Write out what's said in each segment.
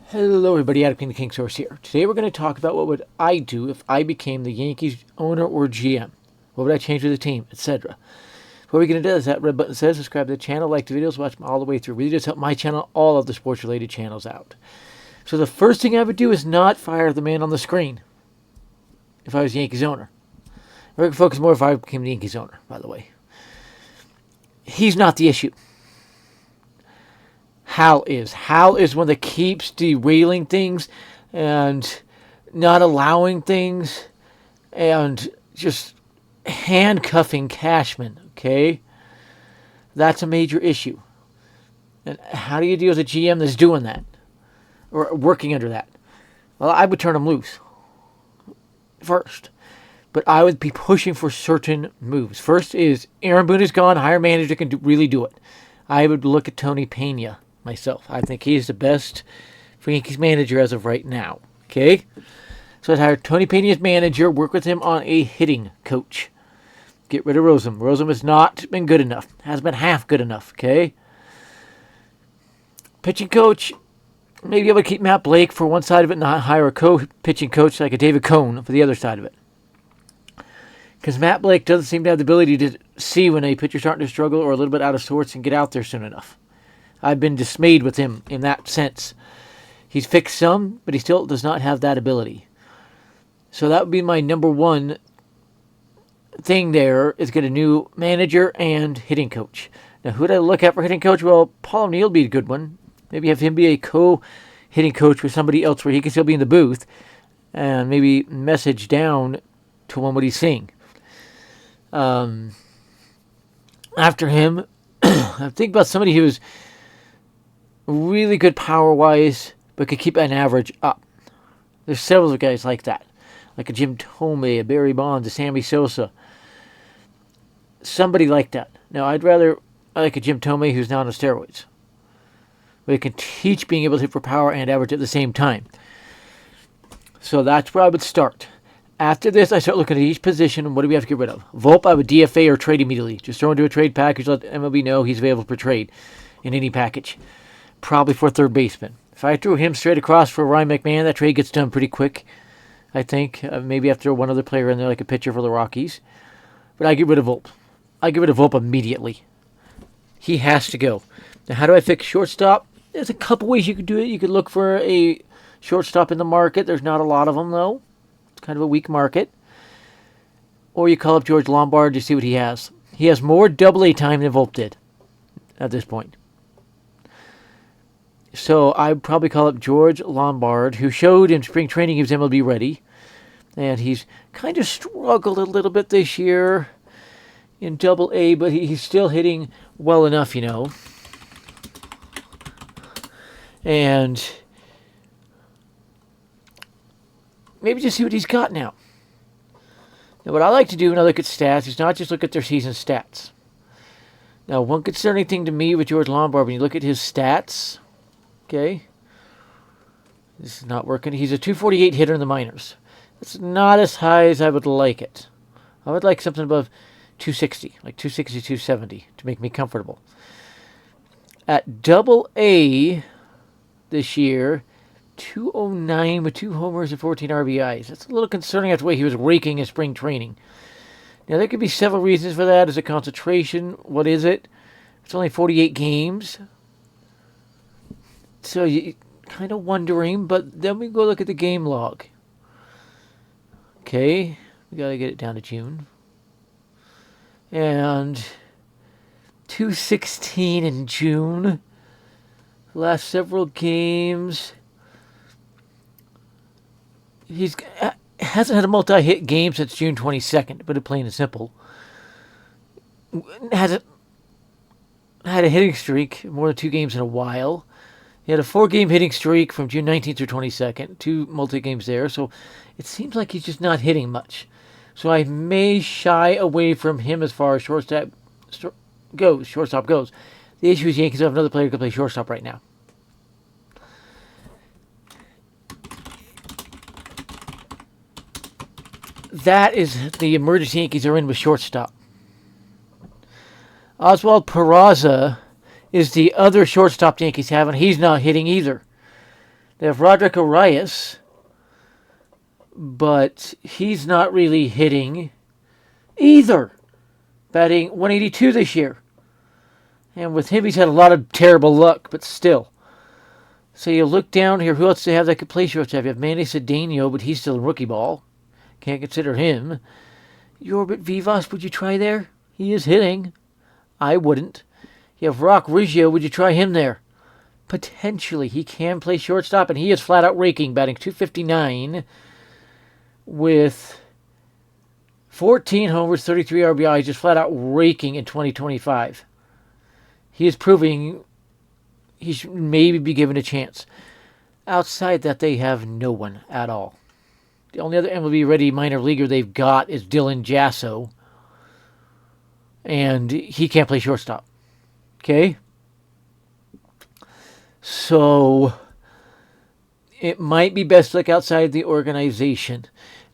Hello everybody, Adam King the King Source here. Today we're going to talk about what would I do if I became the Yankees owner or GM. What would I change with the team, etc. Before we get into this, that red button says subscribe to the channel, like the videos, watch them all the way through. Really just help my channel, all of the sports related channels out. So the first thing I would do is not fire the man on the screen if I was Yankees owner. I would focus more if I became the Yankees owner, by the way. He's not the issue. Hal is. Hal is one that keeps derailing things and not allowing things and just handcuffing Cashman, okay? That's a major issue. And how do you deal with a GM that's doing that? Or working under that? Well, I would turn him loose first. But I would be pushing for certain moves. First is Aaron Boone is gone. Hire manager can really do it. I would look at Tony Pena myself. I think he's the best Yankees manager as of right now. Okay? So I'd hire Tony Pena as manager, work with him on a hitting coach. Get rid of Rosen. Rosen has not been good enough. Has been half good enough. Okay? Pitching coach, maybe I would keep Matt Blake for one side of it and not hire a co-pitching coach like a David Cohn for the other side of it. Because Matt Blake doesn't seem to have the ability to see when a pitcher's starting to struggle or a little bit out of sorts and get out there soon enough. I've been dismayed with him in that sense. He's fixed some, but he still does not have that ability. So that would be my number one thing there, is get a new manager and hitting coach. Now, who would I look at for hitting coach? Well, Paul O'Neill would be a good one. Maybe have him be a co-hitting coach with somebody else where he can still be in the booth and maybe message down to one what he's seeing. After him, I think about somebody who's really good power-wise, but could keep an average up. There's several guys like that, like a Jim Thome, a Barry Bonds, a Sammy Sosa. Somebody like that. Now, I like a Jim Thome who's not on steroids, but he can teach being able to hit for power and average at the same time. So that's where I would start. After this, I start looking at each position and what do we have to get rid of. Volpe, I would DFA or trade immediately. Just throw into a trade package, let MLB know he's available for trade in any package. Probably for third baseman. If I threw him straight across for Ryan McMahon, that trade gets done pretty quick, I think. Maybe after one other player in there, like a pitcher for the Rockies. But I get rid of Volpe. I get rid of Volpe immediately. He has to go. Now, how do I fix shortstop? There's a couple ways you could do it. You could look for a shortstop in the market. There's not a lot of them, though. It's kind of a weak market. Or you call up George Lombard to see what he has. He has more Double-A time than Volpe did at this point. So I'd probably call up George Lombard, who showed in spring training he was MLB ready. And he's kind of struggled a little bit this year in Double-A, but he's still hitting well enough, you know. And maybe just see what he's got now. Now, what I like to do when I look at stats is not just look at their season stats. Now, one concerning thing to me with George Lombard, when you look at his stats, okay, this is not working. He's a 248 hitter in the minors. That's not as high as I would like it. I would like something above 260, like 260, 270 to make me comfortable. At Double-A this year, 209 with 2 homers and 14 RBIs. That's a little concerning after the way he was raking in spring training. Now, there could be several reasons for that. Is it concentration? What is it? It's only 48 games. So you're kind of wondering, but then we go look at the game log. Okay, we got to get it down to June. And 216 in June. Last several games. He hasn't had a multi-hit game since June 22nd, to put it plain and simple. Hasn't had a hitting streak, more than 2 games in a while. He had a 4-game hitting streak from June 19th through 22nd, 2 multi-games there, so it seems like he's just not hitting much. So I may shy away from him as far as shortstop goes. The issue is Yankees have another player who can play shortstop right now. That is the emergency Yankees are in with shortstop. Oswald Peraza is the other shortstop the Yankees have, and he's not hitting either. They have Roderick Arias, but he's not really hitting either. Batting 182 this year. And with him, he's had a lot of terrible luck, but still. So you look down here, who else do they have that could play shortstop? You have Manny Cedeno, but he's still in rookie ball. Can't consider him. Yorbit Vivas, would you try there? He is hitting. I wouldn't. You have Rock Riggio, would you try him there? Potentially. He can play shortstop, and he is flat out raking, batting .259 with 14 homers, 33 RBIs, just flat out raking in 2025. He is proving he should maybe be given a chance. Outside that, they have no one at all. The only other MLB-ready minor leaguer they've got is Dylan Jasso, and he can't play shortstop. Okay? So, it might be best to look outside the organization.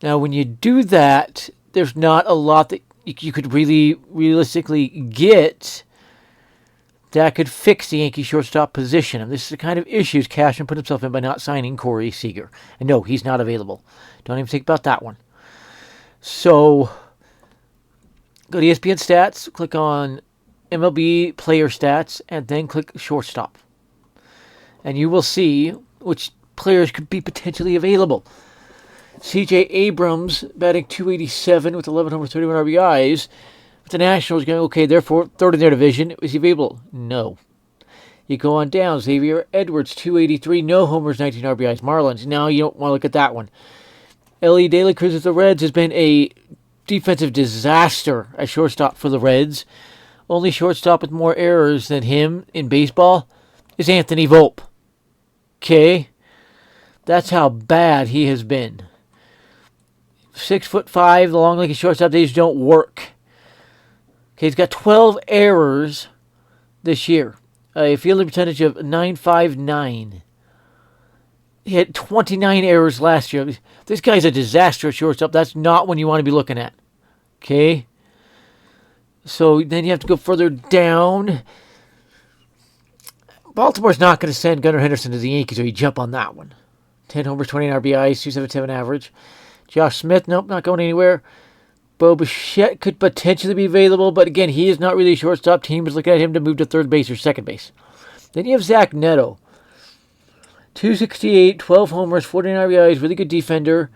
Now, when you do that, there's not a lot that you could really realistically get that could fix the Yankee shortstop position. And this is the kind of issues Cashman put himself in by not signing Corey Seager. And no, he's not available. Don't even think about that one. So, go to ESPN Stats, click on MLB Player Stats, and then click Shortstop. And you will see which players could be potentially available. C.J. Abrams batting .287 with 11 homers, 31 RBIs. The Nationals going, okay, therefore, third in their division. Is he available? No. You go on down. Xavier Edwards, .283, no homers, 19 RBIs. Marlins, now you don't want to look at that one. Ellie De La Cruz with the Reds has been a defensive disaster at shortstop for the Reds. Only shortstop with more errors than him in baseball is Anthony Volpe. Okay? That's how bad he has been. 6'5", the long legged shortstop days don't work. Okay, he's got 12 errors this year. A fielding percentage of .959. He had 29 errors last year. This guy's a disaster at shortstop. That's not one you want to be looking at. Okay? So then you have to go further down. Baltimore's not going to send Gunnar Henderson to the Yankees, so you jump on that one. 10 homers, 29 RBIs, .277 average. Josh Smith, nope, not going anywhere. Bo Bichette could potentially be available, but again, he is not really a shortstop. Team is looking at him to move to third base or second base. Then you have Zach Neto. .268, 12 homers, 49 RBIs, really good defender.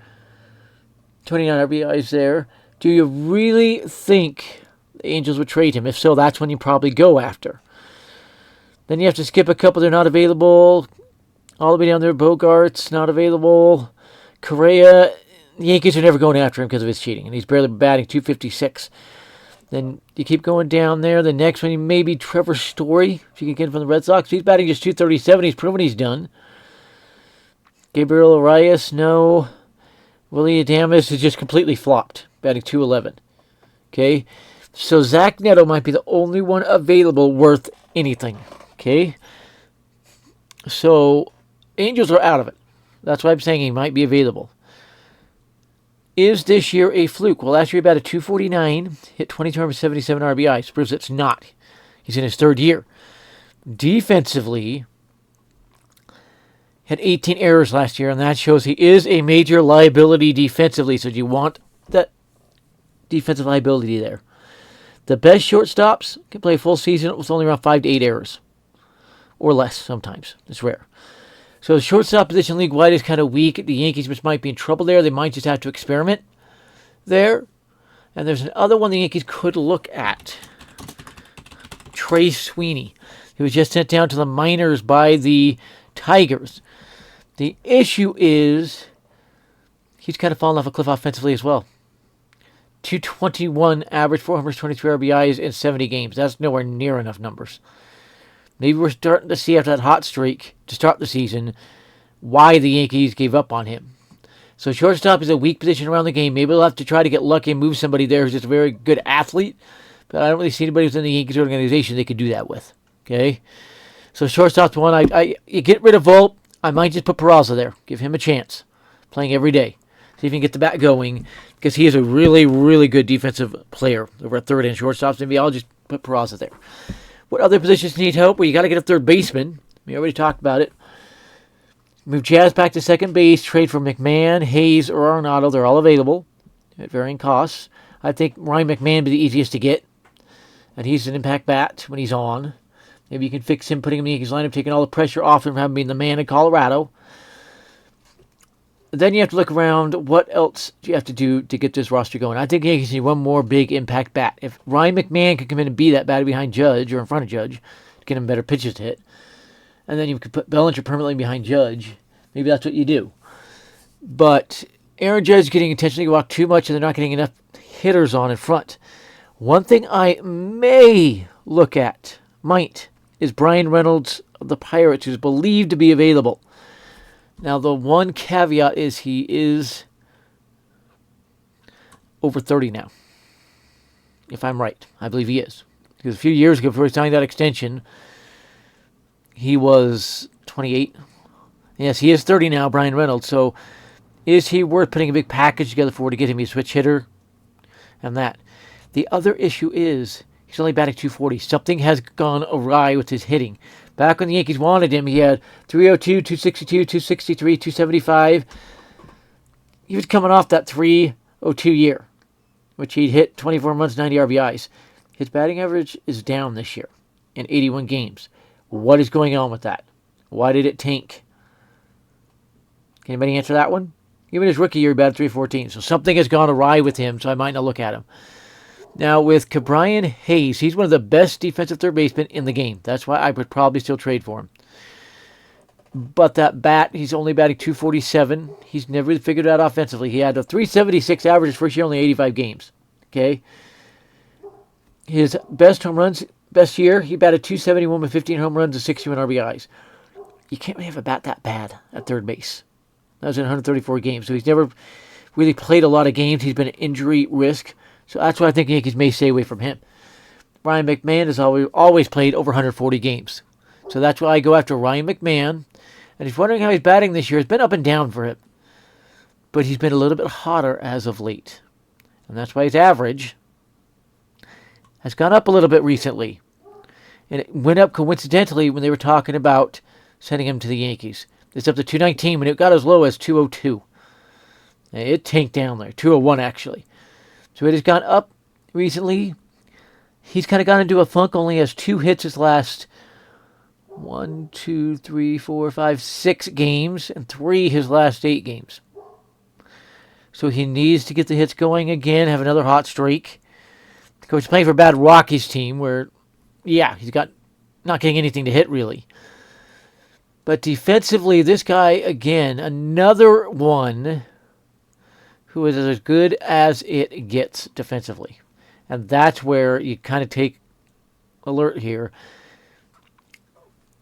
29 RBIs there. Do you really think the Angels would trade him? If so, that's when you probably go after. Then you have to skip a couple. They're not available. All the way down there, Bogart's not available. Correa, the Yankees are never going after him because of his cheating, and he's barely batting .256. Then you keep going down there. The next one, maybe Trevor Story, if you can get him from the Red Sox. He's batting just .237. He's proven he's done. Gabriel Arias, no. Willie Adames is just completely flopped, batting .211. Okay? So Zach Neto might be the only one available worth anything. Okay? So Angels are out of it. That's why I'm saying he might be available. Is this year a fluke? Well, last year he batted .249, hit 22 homers, 77 RBIs. Proves it's not. He's in his third year. Defensively, had 18 errors last year, and that shows he is a major liability defensively. So do you want that defensive liability there? The best shortstops can play a full season with only around 5 to 8 errors. Or less sometimes. It's rare. So the shortstop position league-wide is kind of weak. The Yankees just might be in trouble there. They might just have to experiment there. And there's another one the Yankees could look at. Trey Sweeney. He was just sent down to the minors by the Tigers. The issue is he's kind of fallen off a cliff offensively as well. .221 average, 4 homers, 23 RBIs in 70 games. That's nowhere near enough numbers. Maybe we're starting to see after that hot streak to start the season why the Yankees gave up on him. So shortstop is a weak position around the game. Maybe they'll have to try to get lucky and move somebody there who's just a very good athlete. But I don't really see anybody within the Yankees organization they could do that with. Okay? So shortstop's one. You get rid of Volpe. I might just put Peraza there. Give him a chance. Playing every day. See if he can get the bat going. Because he is a really, really good defensive player over at third and shortstops. Maybe I'll just put Peraza there. What other positions need help? Well, you got to get a third baseman. We already talked about it. Move Jazz back to second base. Trade for McMahon, Hayes, or Arenado. They're all available at varying costs. I think Ryan McMahon would be the easiest to get. And he's an impact bat when he's on. Maybe you can fix him, putting him in the Yankees lineup, taking all the pressure off him from having been the man in Colorado. Then you have to look around. What else do you have to do to get this roster going? I think the Yankees need one more big impact bat. If Ryan McMahon can come in and be that bat behind Judge or in front of Judge, to get him better pitches to hit, and then you could put Bellinger permanently behind Judge, maybe that's what you do. But Aaron Judge is getting intentionally walked too much, and they're not getting enough hitters on in front. One thing I might, is Brian Reynolds of the Pirates, who's believed to be available. Now, the one caveat is he is over 30 now, if I'm right. I believe he is. Because a few years ago, before he signed that extension, he was 28. Yes, he is 30 now, Brian Reynolds. So is he worth putting a big package together for to get him a switch hitter? And that. The other issue is he's only batting .240. Something has gone awry with his hitting. Back when the Yankees wanted him, he had .302, .262, .263, .275. He was coming off that .302 year, which he'd hit 24 months, 90 RBIs. His batting average is down this year in 81 games. What is going on with that? Why did it tank? Can anybody answer that one? Even his rookie year, he batted .314. So something has gone awry with him, so I might not look at him. Now, with Ke'Bryan Hayes, he's one of the best defensive third basemen in the game. That's why I would probably still trade for him. But that bat, he's only batting .247. He's never really figured it out offensively. He had a .376 average his first year, only 85 games. Okay? His best home runs, best year, he batted .271 with 15 home runs and 61 RBIs. You can't really have a bat that bad at third base. That was in 134 games. So he's never really played a lot of games. He's been an injury risk. So that's why I think the Yankees may stay away from him. Ryan McMahon has always played over 140 games. So that's why I go after Ryan McMahon. And if you're wondering how he's batting this year, it's been up and down for him. But he's been a little bit hotter as of late. And that's why his average has gone up a little bit recently. And it went up coincidentally when they were talking about sending him to the Yankees. It's up to .219 when it got as low as .202. It tanked down there. .201 actually. So it has gone up recently. He's kind of gone into a funk. Only has 2 hits his last 6 games, and 3 his last 8 games. So he needs to get the hits going again, have another hot streak. The coach is playing for a bad Rockies team where, he's not getting anything to hit really. But defensively, this guy, again, another one who is as good as it gets defensively. And that's where you kind of take alert here.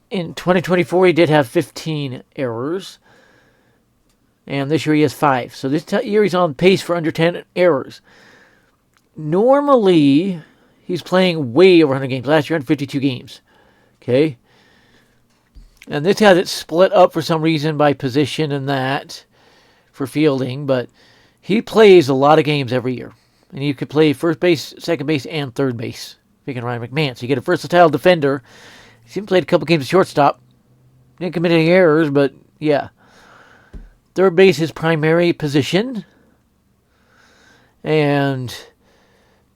In 2024, he did have 15 errors. And this year he has 5. So this year he's on pace for under 10 errors. Normally, he's playing way over 100 games. Last year, 152 games. Okay? And this has it split up for some reason by position and that for fielding. But he plays a lot of games every year. And you could play first base, second base, and third base. Speaking of Ryan McMahon. So you get a versatile defender. He's even played a couple games at shortstop. Didn't commit any errors, but yeah. Third base is primary position. And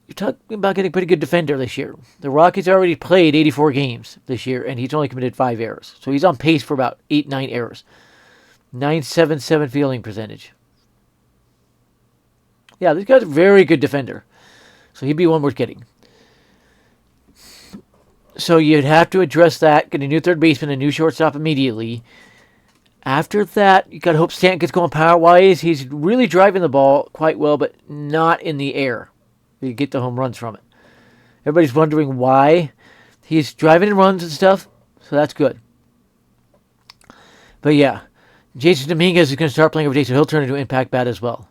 you're talking about getting a pretty good defender this year. The Rockies already played 84 games this year, and he's only committed 5 errors. So he's on pace for about 8-9 errors. .977 fielding percentage. Yeah, this guy's a very good defender. So he'd be one worth getting. So you'd have to address that, get a new third baseman, a new shortstop immediately. After that, you got to hope Stanton gets going power-wise. He's really driving the ball quite well, but not in the air. You get the home runs from it. Everybody's wondering why. He's driving in runs and stuff, so that's good. But yeah, Jason Dominguez is going to start playing over Jason. He'll turn into an impact bat as well.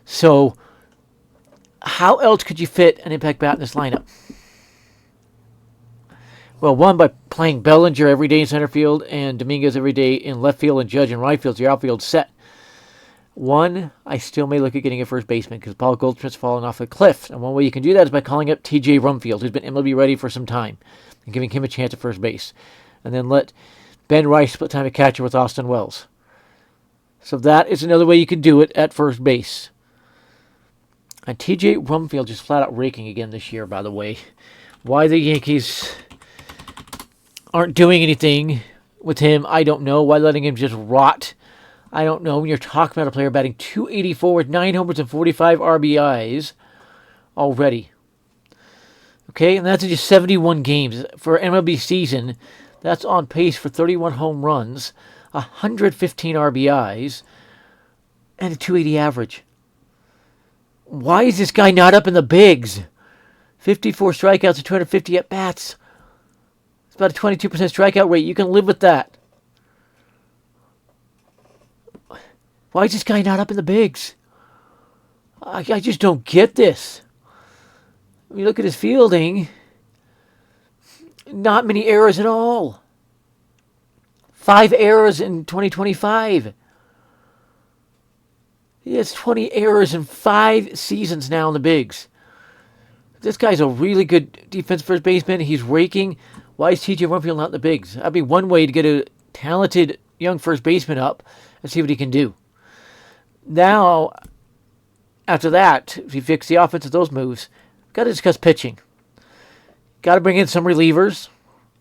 So, how else could you fit an impact bat in this lineup? Well, one, by playing Bellinger every day in center field and Dominguez every day in left field and Judge in right field, so your outfield's set. One, I still may look at getting a first baseman because Paul Goldschmidt's fallen off a cliff. And one way you can do that is by calling up T.J. Rumfield, who's been MLB ready for some time, and giving him a chance at first base. And then let Ben Rice split time at catcher with Austin Wells. So that is another way you can do it at first base. And TJ Rumfield just flat out raking again this year, by the way. Why the Yankees aren't doing anything with him, I don't know. Why letting him just rot, I don't know. When you're talking about a player batting .284 with 9 homers and 45 RBIs already. Okay, and that's in just 71 games. For MLB season, that's on pace for 31 home runs, 115 RBIs, and a .280 average. Why is this guy not up in the bigs? 54 strikeouts and 250 at-bats. It's about a 22% strikeout rate. You can live with that. Why is this guy not up in the bigs? I just don't get this. When you look at his fielding, not many errors at all. 5 errors in 2025. He has 20 errors in 5 seasons now in the bigs. This guy's a really good defense first baseman. He's raking. Why is TJ Rumfield not in the bigs? That'd be one way to get a talented young first baseman up and see what he can do. Now, after that, if you fix the offense with those moves, got to discuss pitching. Got to bring in some relievers.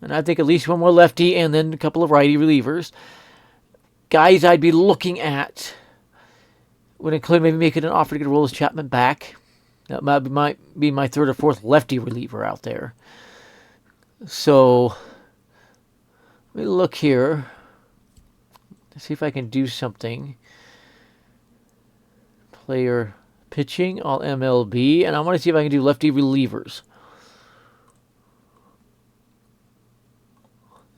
And I think at least one more lefty and then a couple of righty relievers. Guys I'd be looking at would include maybe making an offer to get Aroldis Chapman back. That might be my third or fourth lefty reliever out there. So, let me look here. Let's see if I can do something. Player pitching, all MLB. And I want to see if I can do lefty relievers.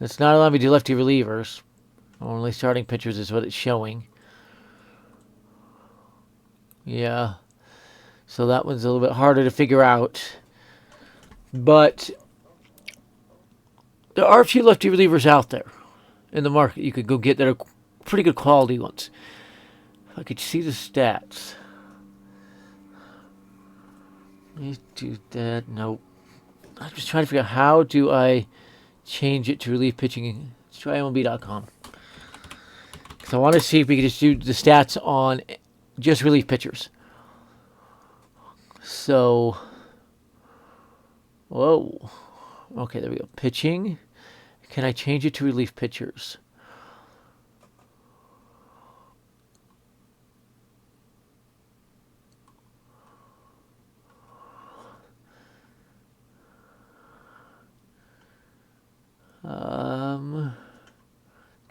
It's not allowing me to do lefty relievers. Only starting pitchers is what it's showing. Yeah. So that one's a little bit harder to figure out. But there are a few lefty relievers out there in the market you could go get that are pretty good quality ones. If I could see the stats. Let's do that. Nope. I'm just trying to figure out how do I change it to relief pitching. Let's try MLB.com. Because I want to see if we can just do the stats on just relief pitchers. So, whoa. Okay, there we go. Pitching. Can I change it to relief pitchers?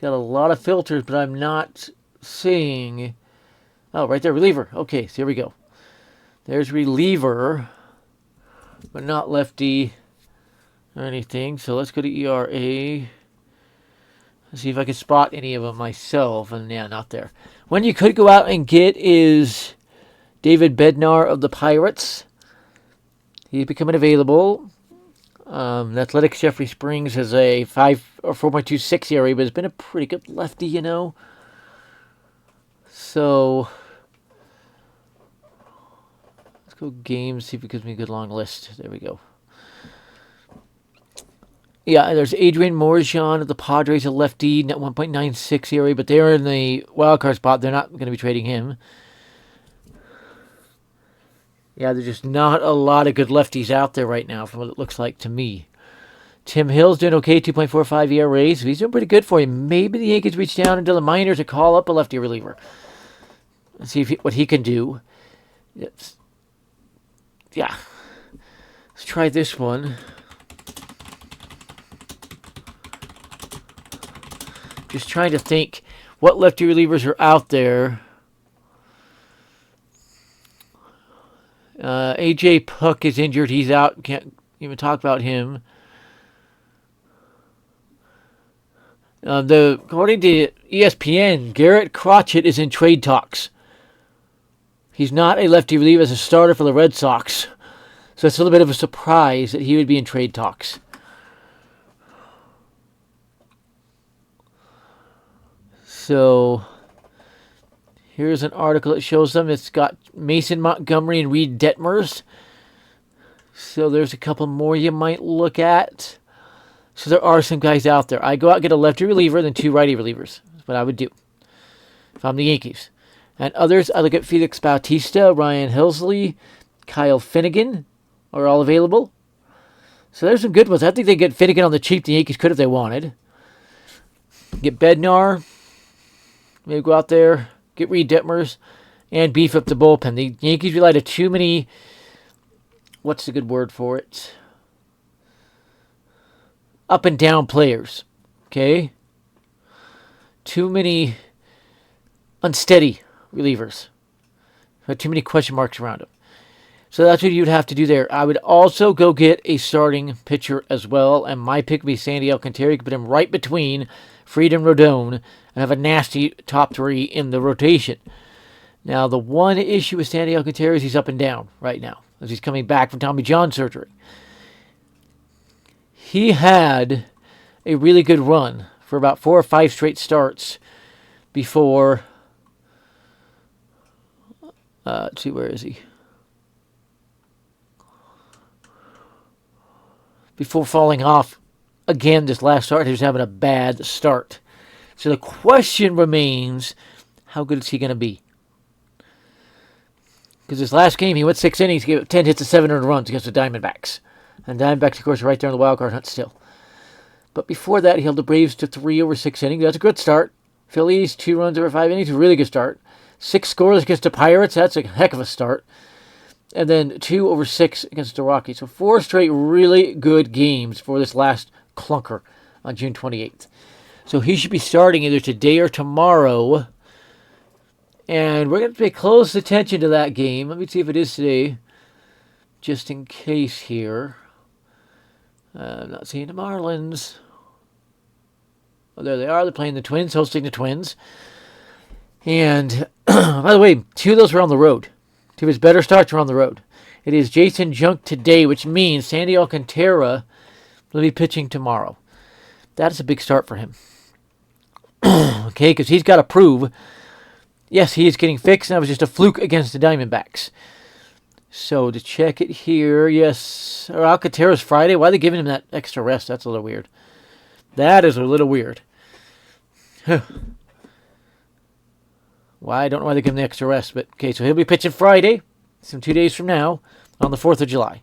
Got a lot of filters, but I'm not seeing. Oh, right there, reliever. Okay, so here we go. There's reliever, but not lefty or anything. So let's go to ERA. Let's see if I can spot any of them myself. And yeah, not there. One you could go out and get is David Bednar of the Pirates. He's becoming available. The Athletics Jeffrey Springs has a 4.26 ERA, but has been a pretty good lefty, you know. So let's go games, see if it gives me a good long list. There we go. Yeah, there's Adrian Morejon of the Padres, a lefty, 1.96 ERA, but they're in the wild card spot. They're not going to be trading him. Yeah, there's just not a lot of good lefties out there right now from what it looks like to me. Tim Hill's doing okay, 2.45 ERA, so he's doing pretty good for you. Maybe the Yankees reach down into the minors to call up a lefty reliever. And see what he can do. Yeah. Let's try this one. Just trying to think what lefty relievers are out there. A.J. Puck is injured. He's out. Can't even talk about him. According to ESPN, Garrett Crotchet is in trade talks. He's not a lefty reliever as a starter for the Red Sox. So it's a little bit of a surprise that he would be in trade talks. So here's an article that shows them. It's got Mason Montgomery and Reed Detmers. So there's a couple more you might look at. So there are some guys out there. I go out and get a lefty reliever, then 2 righty relievers. That's what I would do if I'm the Yankees. And others, I look at Felix Bautista, Ryan Helsley, Kyle Finnegan are all available. So there's some good ones. I think they get Finnegan on the cheap. The Yankees could if they wanted. Get Bednar. Maybe go out there, get Reed Detmers, and beef up the bullpen. The Yankees relied on too many, what's the good word for it? Up and down players. Okay? Too many unsteady relievers. Had too many question marks around them. So that's what you'd have to do there. I would also go get a starting pitcher as well, and my pick would be Sandy Alcantara. You could put him right between Fried and Rodon and have a nasty top 3 in the rotation. Now, the one issue with Sandy Alcantara is he's up and down right now as he's coming back from Tommy John surgery. He had a really good run for about 4 or 5 straight starts before, let's see, where is he? Before falling off again this last start. He was having a bad start. So the question remains, how good is he going to be? Because this last game, he went 6 innings, gave up 10 hits and 7 earned runs against the Diamondbacks. And the Diamondbacks, of course, are right there in the wild card hunt still. But before that, he held the Braves to 3 over 6 innings. That's a good start. Phillies, 2 runs over 5 innings, a really good start. 6 scoreless against the Pirates, that's a heck of a start. And then 2 over 6 against the Rockies. So 4 straight really good games for this last clunker on June 28th. So he should be starting either today or tomorrow. And we're going to pay close attention to that game. Let me see if it is today. Just in case here. I'm not seeing the Marlins. Oh, there they are. They're playing the Twins, hosting the Twins. And, by the way, 2 of those were on the road. 2 of his better starts were on the road. It is Jason Junk today, which means Sandy Alcantara will be pitching tomorrow. That is a big start for him. Okay, because he's got to prove, yes, he is getting fixed, and that was just a fluke against the Diamondbacks. So to check it here, yes, Alcantara's Friday. Why are they giving him that extra rest? That's a little weird. That is a little weird. Why? I don't know why they give him the extra rest, but okay, so he'll be pitching Friday, 2 days from now, on the 4th of July.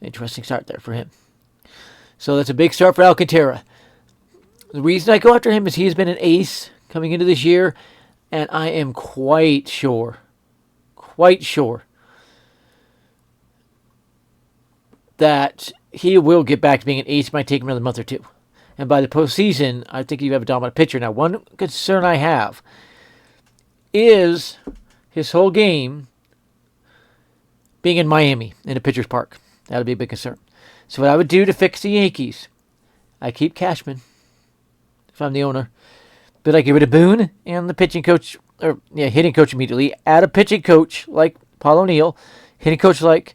Interesting start there for him. So that's a big start for Alcantara. The reason I go after him is he has been an ace coming into this year, and I am quite sure that he will get back to being an ace. It might take him another month or 2. And by the postseason, I think you have a dominant pitcher. Now, one concern I have is his whole game being in Miami, in a pitcher's park. That would be a big concern. So what I would do to fix the Yankees, I keep Cashman, if I'm the owner. But I get rid of Boone and the pitching coach, hitting coach immediately. Add a pitching coach like Paul O'Neill, hitting coach like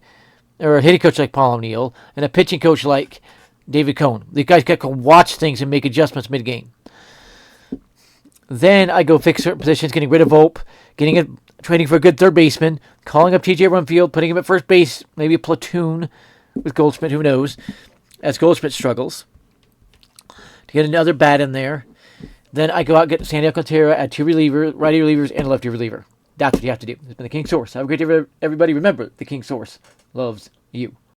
Paul O'Neill, and a pitching coach like David Cohn. These guys can watch things and make adjustments mid-game. Then I go fix certain positions, getting rid of Volpe, trading for a good third baseman, calling up TJ Rumfield, putting him at first base, maybe a platoon with Goldschmidt, who knows, as Goldschmidt struggles, to get another bat in there. Then I go out and get Sandy Alcantara, add 2 relievers, righty relievers, and a lefty reliever. That's what you have to do. It's been the King Source. Have a great day, everybody. Remember, the King Source loves you.